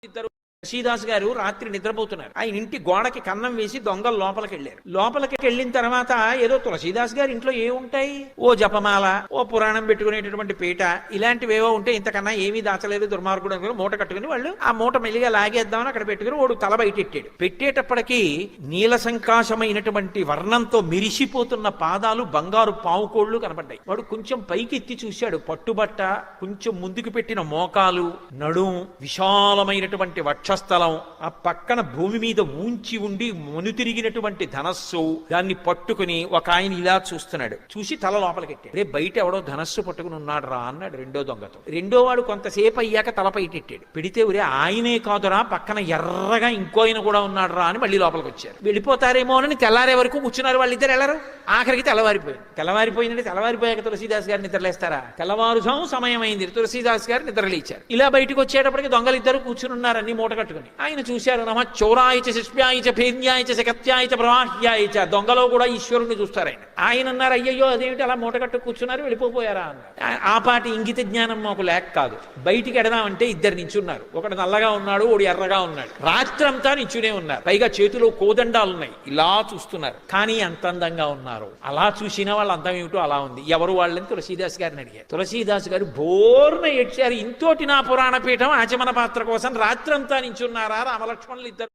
ఇద్దరు తులసీదాస్ గారు రాత్రి నిద్రపోతున్నారు. ఆయన ఇంటి గోడకి కన్నం వేసి దొంగలు లోపలికి వెళ్ళారు. లోపలికి వెళ్ళిన తర్వాత ఏదో తులసీదాస్ గారి ఇంట్లో ఏముంటాయి, ఓ జపమాల, ఓ పురాణం పెట్టుకునేటటువంటి పీట, ఇలాంటివేవో ఉంటే ఇంతకన్నా ఏమీ దాచలేదు దుర్మార్గుడు అనుకుని మూట కట్టుకుని వాళ్ళు ఆ మూట మెల్లిగా లాగేద్దామని అక్కడ పెట్టుకుని ఓడు తల బయటెట్టాడు. పెట్టేటప్పటికీ నీల సంకాశమైనటువంటి వర్ణంతో మెరిసిపోతున్న పాదాలు, బంగారు పావుకోళ్లు కనపడ్డాయి. వాడు కొంచెం పైకి ఎత్తి చూశాడు. పట్టుబట్ట, కొంచెం ముందుకు పెట్టిన మోకాలు, నడుం, విశాలమైనటువంటి వక్షస్థలం, ఆ పక్కన భూమి మీద ఊంచి ఉండి మనుతిరిగినటువంటి ధనస్సు, దాన్ని పట్టుకుని ఒక ఆయన ఇలా చూస్తున్నాడు. చూసి తల లోపలికెట్టాడు. రే బయట ఎవడో ధనస్సు పట్టుకుని ఉన్నాడు రా అన్నాడు రెండో దొంగతో. రెండో వాడు కొంతసేపు అయ్యాక తల పైటెట్టాడు. పెడితే ఒరే ఆయనే కాదురా, పక్కన ఎర్రగా ఇంకో ఆయన కూడా ఉన్నాడు రా అని మళ్ళీ లోపలికి వచ్చారు. వెళ్ళిపోతారేమో అని తెల్లారే వరకు కూర్చున్నారు. వాళ్ళిద్దరు వెళ్ళరు. ఆఖరికి తెల్లవారిపోయిందంటే తెల్లవారిపోయాక తులసీదాస్ గారు నిద్రలేస్తారా? తెల్లవారుజాము సమయం అయింది. తులసీదాస్ గారు నిద్రలేచారు. ఇలా బయటకు వచ్చేటప్పటికి దొంగలిద్దరు కూర్చుని ఉన్నారని మూట కట్టుకుని. ఆయన చూశారు. నమ చౌరాయిచ శిష్ప్యాయిచ భేన్యాయిచ శకత్యాయిచ ప్రవాహ్యాయిచ. దొంగలో కూడా ఈశ్వరుణ్ణి చూస్తారు. ఆయన అన్నారు, అయ్యయ్యో అదేమిటి అలా మూట కట్టు కూర్చున్నారు, వెళ్ళిపోయారా అన్నారు. ఆ పాటి ఇంగిత జ్ఞానం మాకు లేక కాదు. బయటికి ఎడదామంటే ఇద్దరు నించున్నారు. ఒకడు నల్లగా ఉన్నాడు, ఒకడు ఎర్రగా ఉన్నాడు. రాత్రంతా నించునే ఉన్నారు. పైగా చేతిలో కోదండాలు ఉన్నాయి. ఇలా చూస్తున్నారు. కానీ ఎంత అందంగా ఉన్నారు. అలా చూసిన వాళ్ళ అందం ఏమిటో అలా ఉంది. ఎవరు వాళ్ళని తులసీదాస్ గారిని అడిగారు. తులసీదాస్ గారు బోర్న ఏడ్చారు. ఇంతోటి నా పురాణ పీఠం ఆచమన పాత్ర కోసం రాత్రంతా నించున్నారా రామలక్ష్మణులు ఇద్దరు.